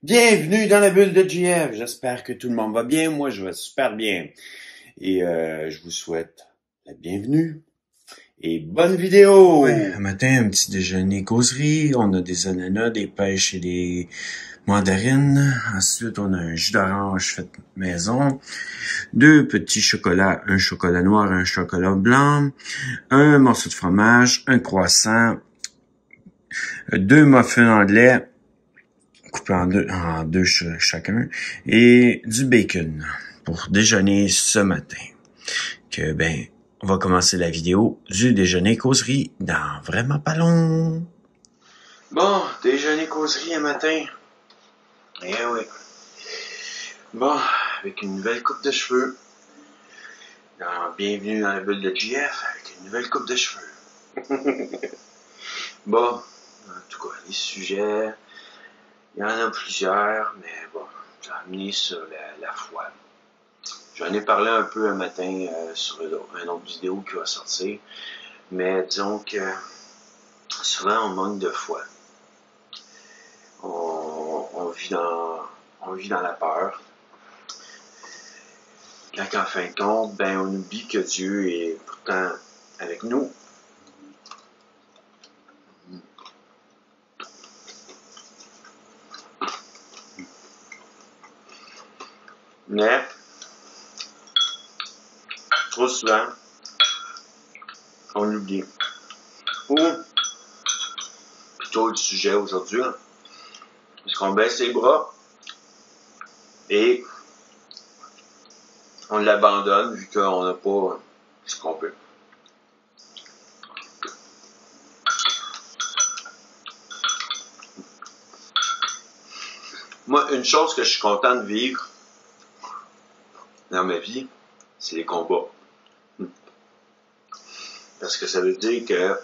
Bienvenue dans la bulle de JF. J'espère que tout le monde va bien. Moi, je vais super bien. Et je vous souhaite la bienvenue. Et bonne vidéo! Ouais, un matin, un petit déjeuner causerie. On a des ananas, des pêches et des mandarines. Ensuite, on a un jus d'orange fait maison. 2 petits chocolats, un chocolat noir et un chocolat blanc. Un morceau de fromage, un croissant. 2 muffins anglais coupé en deux chacun, et du bacon pour déjeuner ce matin. On va commencer la vidéo du déjeuner causerie dans vraiment pas long. Bon, déjeuner causerie un matin. Eh oui. Bon, avec une nouvelle coupe de cheveux. Bienvenue dans la bulle de JF avec une nouvelle coupe de cheveux. Bon, en tout cas, les sujets... Il y en a plusieurs, mais bon, j'ai amené sur la foi. J'en ai parlé un peu un matin sur une autre vidéo qui va sortir, mais disons que souvent on manque de foi. On vit dans la peur. Quand en fin de compte, on oublie que Dieu est pourtant avec nous. Mais, trop souvent, on l'oublie. Ou, plutôt le sujet aujourd'hui, est-ce qu'on baisse les bras et on l'abandonne vu qu'on n'a pas ce qu'on peut. Moi, une chose que je suis content de vivre dans ma vie, c'est les combats. Parce que ça veut dire que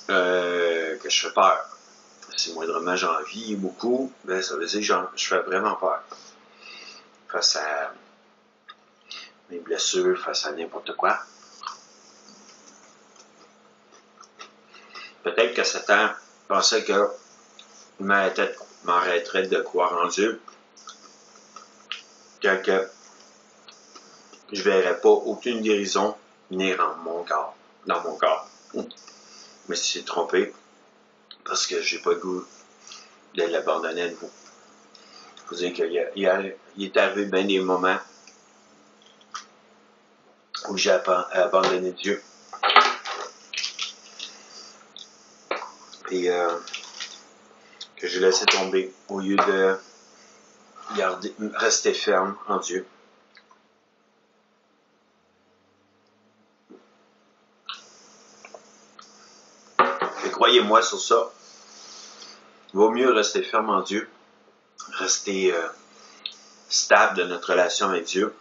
je fais peur. Si moindrement j'en vis beaucoup, ça veut dire que je fais vraiment peur. Face à mes blessures, face à n'importe quoi. Peut-être que Satan pensait que m'arrêterait de croire en Dieu quand je ne verrais pas aucune guérison venir dans mon corps. Mais si c'est trompé, parce que j'ai pas le goût de l'abandonner à nouveau. Il faut dire qu'il est arrivé bien des moments où j'ai abandonné Dieu. Et que je laissais tomber au lieu de rester ferme en Dieu. Et croyez-moi sur ça, il vaut mieux rester ferme en Dieu, rester stable de notre relation avec Dieu.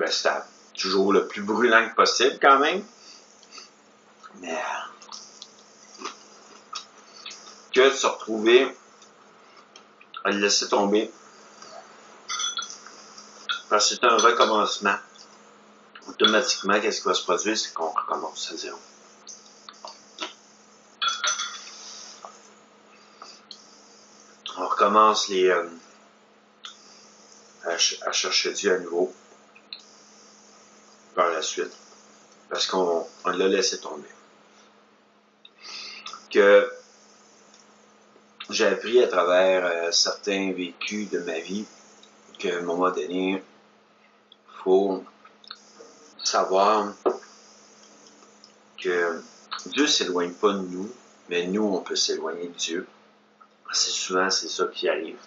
Stable. Toujours le plus brûlant que possible quand même. Mais que de se retrouver à le laisser tomber. Parce que c'est un recommencement. Automatiquement, qu'est-ce qui va se produire? C'est qu'on recommence à zéro. On recommence à chercher Dieu à nouveau par la suite. Parce qu'on l'a laissé tomber. Que j'ai appris à travers certains vécus de ma vie qu'à un moment donné, il faut savoir que Dieu ne s'éloigne pas de nous, mais nous, on peut s'éloigner de Dieu. Assez souvent, c'est ça qui arrive.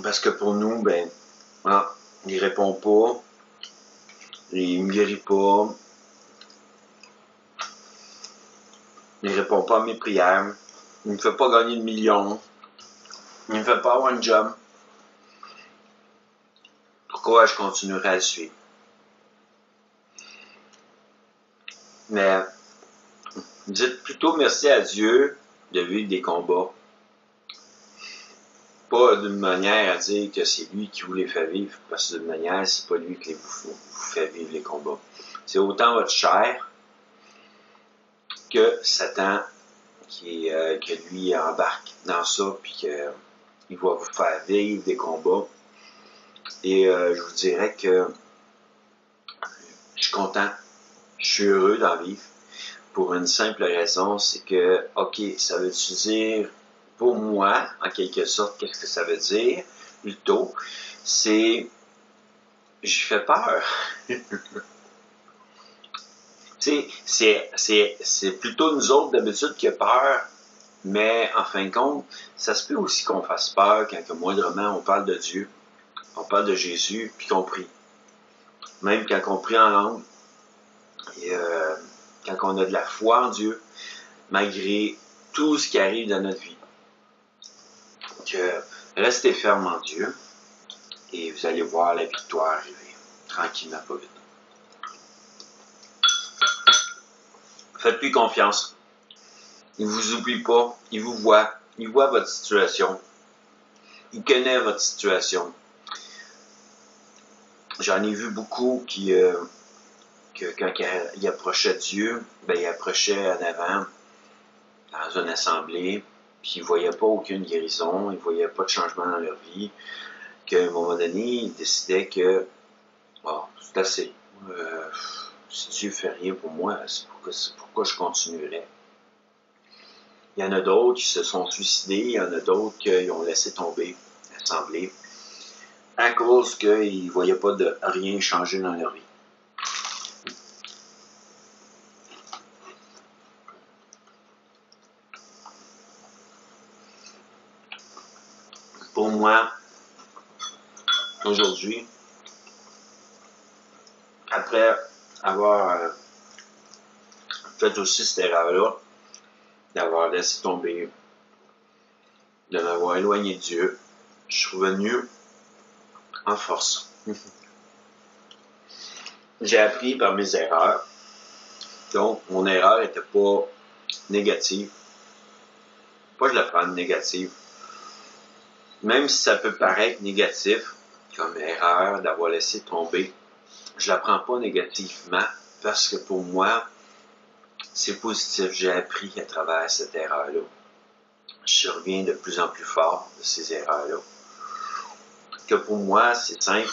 Parce que pour nous, il répond pas, il me guérit pas, il répond pas à mes prières, il me fait pas gagner de millions, il me fait pas avoir un job. Pourquoi je continuerai à le suivre? Mais dites plutôt merci à Dieu de vivre des combats. Pas d'une manière à dire que c'est lui qui vous les fait vivre, parce que d'une manière, c'est pas lui qui vous fait vivre les combats. C'est autant votre chair que Satan que lui embarque dans ça, puis qu'il va vous faire vivre des combats. Et je vous dirais que je suis content, je suis heureux d'en vivre, pour une simple raison, c'est que, ok, ça veut-tu dire, pour moi, en quelque sorte, qu'est-ce que ça veut dire, plutôt, c'est, je fais peur. C'est plutôt nous autres d'habitude qui a peur, mais en fin de compte, ça se peut aussi qu'on fasse peur quand moindrement on parle de Dieu, on parle de Jésus, puis qu'on prie. Même quand on prie en langue, et quand on a de la foi en Dieu, malgré tout ce qui arrive dans notre vie. Donc, restez ferme en Dieu, et vous allez voir la victoire arriver, tranquillement, pas vite. Faites-lui confiance. Il ne vous oublie pas, il vous voit votre situation, il connaît votre situation. J'en ai vu beaucoup que quand ils approchaient Dieu, ben ils approchaient en avant, dans une assemblée, puis ils ne voyaient pas aucune guérison, ils ne voyaient pas de changement dans leur vie, qu'à un moment donné, ils décidaient que c'est assez. Si Dieu ne fait rien pour moi, c'est pourquoi je continuerais. Il y en a d'autres qui se sont suicidés, il y en a d'autres qui ont laissé tomber l'assemblée à cause qu'ils ne voyaient pas de rien changer dans leur vie. Pour moi, aujourd'hui, après avoir fait aussi cette erreur-là, d'avoir laissé tomber, de m'avoir éloigné de Dieu, je suis revenu en force. J'ai appris par mes erreurs. Donc, mon erreur n'était pas négative. Pas que je la prends négative. Même si ça peut paraître négatif, comme erreur d'avoir laissé tomber, je la prends pas négativement parce que pour moi, c'est positif. J'ai appris à travers cette erreur-là. Je reviens de plus en plus fort de ces erreurs-là. Que pour moi, c'est simple.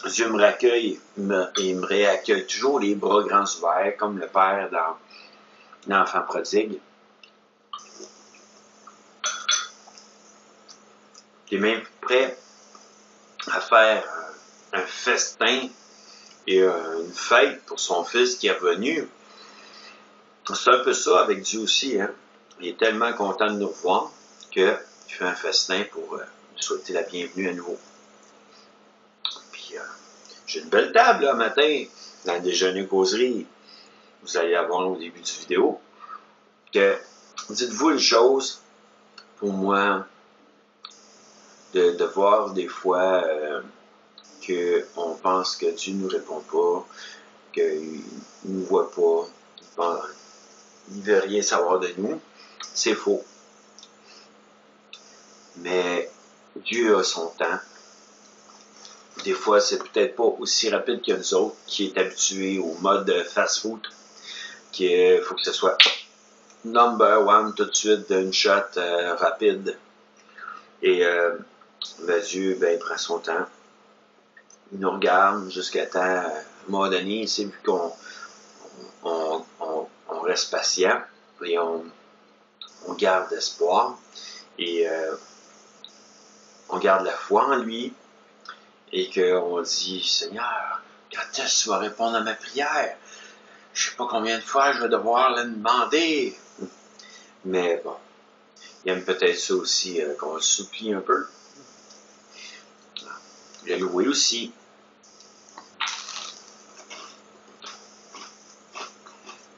Dieu me raccueille et me réaccueille toujours les bras grands ouverts, comme le Père dans l'Enfant prodigue. Il est même prêt à faire un festin et une fête pour son fils qui est revenu. C'est un peu ça avec Dieu aussi. Hein? Il est tellement content de nous revoir qu'il fait un festin pour nous souhaiter la bienvenue à nouveau. Puis j'ai une belle table là, matin dans le déjeuner causerie. Vous allez avoir au début du vidéo. Que dites-vous une chose, pour moi, de voir des fois qu'on pense que Dieu ne nous répond pas, qu'il ne nous voit pas, il ne veut rien savoir de nous, c'est faux. Mais Dieu a son temps. Des fois, c'est peut-être pas aussi rapide que nous autres, qui est habitué au mode fast-food, qu'il faut que ce soit number one tout de suite, d'une shot rapide. Et Dieu, il prend son temps. Il nous regarde jusqu'à temps, à un moment donné, c'est vu qu'on reste patient et on garde espoir et on garde la foi en lui et qu'on dit, Seigneur, quand est-ce que tu vas répondre à ma prière? Je ne sais pas combien de fois je vais devoir le demander. Mais bon, il aime peut-être ça aussi, qu'on le supplie un peu. Il a loué aussi.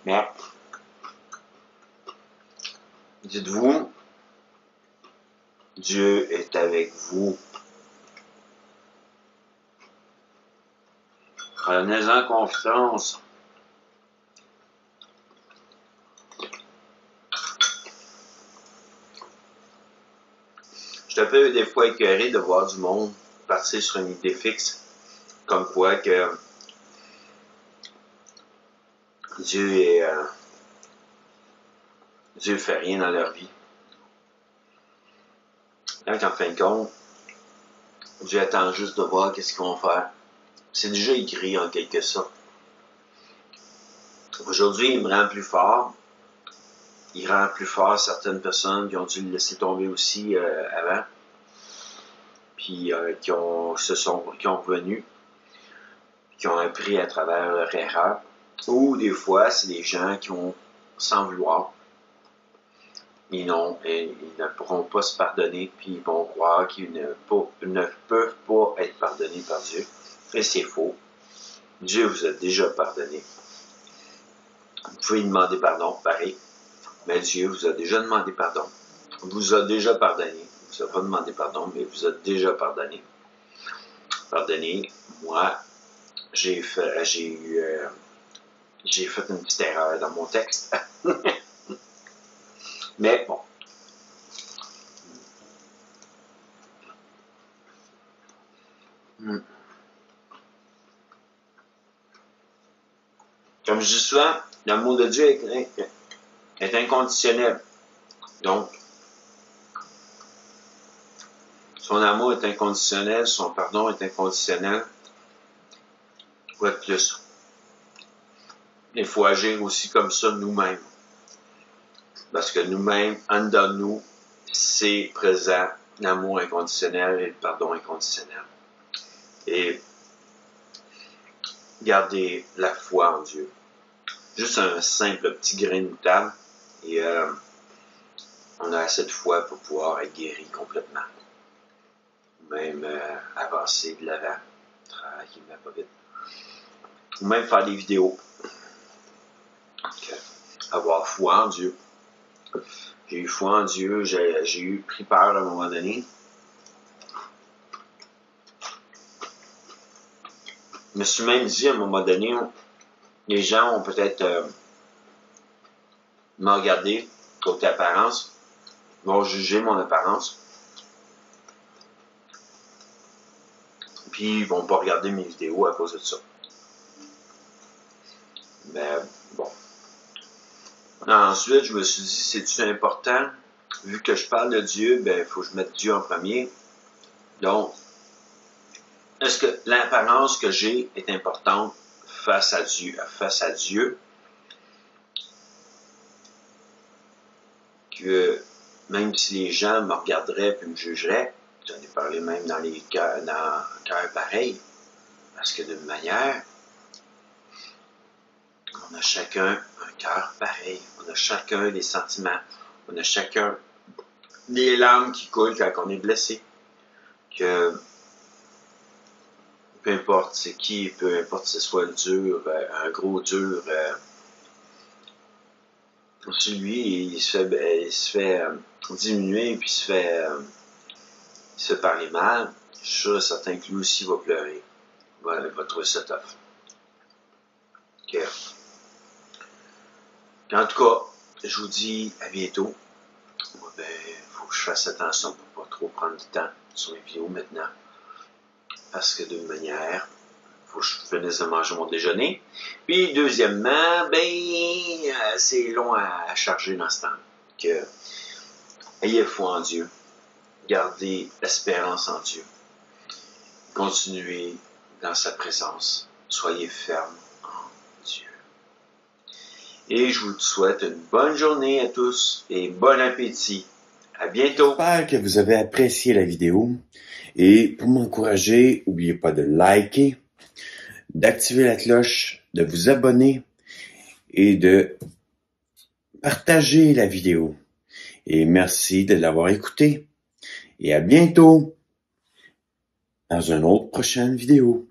Mais, dites-vous, Dieu est avec vous. Prenez-en confiance. Je suis un peu des fois écœuré de voir du monde partir sur une idée fixe, comme quoi que Dieu est Dieu ne fait rien dans leur vie. Donc, en fin de compte, Dieu attend juste de voir qu'est-ce qu'ils vont faire. C'est déjà écrit en quelque sorte. Aujourd'hui, il me rend plus fort. Il rend plus fort certaines personnes qui ont dû le laisser tomber aussi avant. Puis qui ont revenu, qui ont appris à travers leur erreur. Ou des fois, c'est des gens qui ont, sans vouloir, ils ne pourront pas se pardonner, puis ils vont croire qu'ils ne peuvent pas être pardonnés par Dieu. Et c'est faux. Dieu vous a déjà pardonné. Vous pouvez demander pardon, pareil, mais Dieu vous a déjà demandé pardon. Vous a déjà pardonné. Il vous a pas demandé pardon, mais vous a déjà pardonné. Pardonnez, moi, j'ai fait une petite erreur dans mon texte. Mais bon. Comme je dis souvent, l'amour de Dieu est inconditionnel. Donc, son amour est inconditionnel, son pardon est inconditionnel. Quoi de plus? Il faut agir aussi comme ça nous-mêmes. Parce que nous-mêmes, en dedans de nous, c'est présent l'amour inconditionnel et le pardon inconditionnel. Et gardez la foi en Dieu. Juste un simple petit grain de moutarde et on a assez de foi pour pouvoir être guéri complètement. Même avancer de l'avant, tranquillement, pas vite. Ou même faire des vidéos. Donc, avoir foi en Dieu. J'ai eu foi en Dieu, j'ai eu pris peur à un moment donné. Je me suis même dit à un moment donné, les gens ont peut-être me regardé côté apparence, vont juger mon apparence, puis ils vont pas regarder mes vidéos à cause de ça. Mais bon. Ensuite, je me suis dit, c'est-tu important? Vu que je parle de Dieu, ben, il faut que je mette Dieu en premier. Donc, est-ce que l'apparence que j'ai est importante face à Dieu? Que même si les gens me regarderaient et me jugeraient, j'en ai parlé même dans les cœurs pareils, parce que d'une manière, on a chacun un cœur pareil, on a chacun des sentiments, on a chacun des larmes qui coulent quand on est blessé. Que peu importe c'est qui, peu importe si ce soit le dur, un gros dur, celui il se fait diminuer puis il se fait parler mal, je suis sûr certain que lui aussi va pleurer. Il va trouver ça tough. Okay. En tout cas, je vous dis à bientôt. Moi, ben, faut que je fasse attention pour pas trop prendre du temps sur mes vidéos maintenant. Parce que d'une manière, faut que je finisse de manger mon déjeuner. Puis deuxièmement, ben, c'est long à charger dans ce temps. Que, ayez foi en Dieu. Gardez l'espérance en Dieu. Continuez dans sa présence. Soyez ferme en Dieu. Et je vous souhaite une bonne journée à tous et bon appétit. À bientôt. J'espère que vous avez apprécié la vidéo. Et pour m'encourager, n'oubliez pas de liker, d'activer la cloche, de vous abonner et de partager la vidéo. Et merci de l'avoir écouté. Et à bientôt dans une autre prochaine vidéo.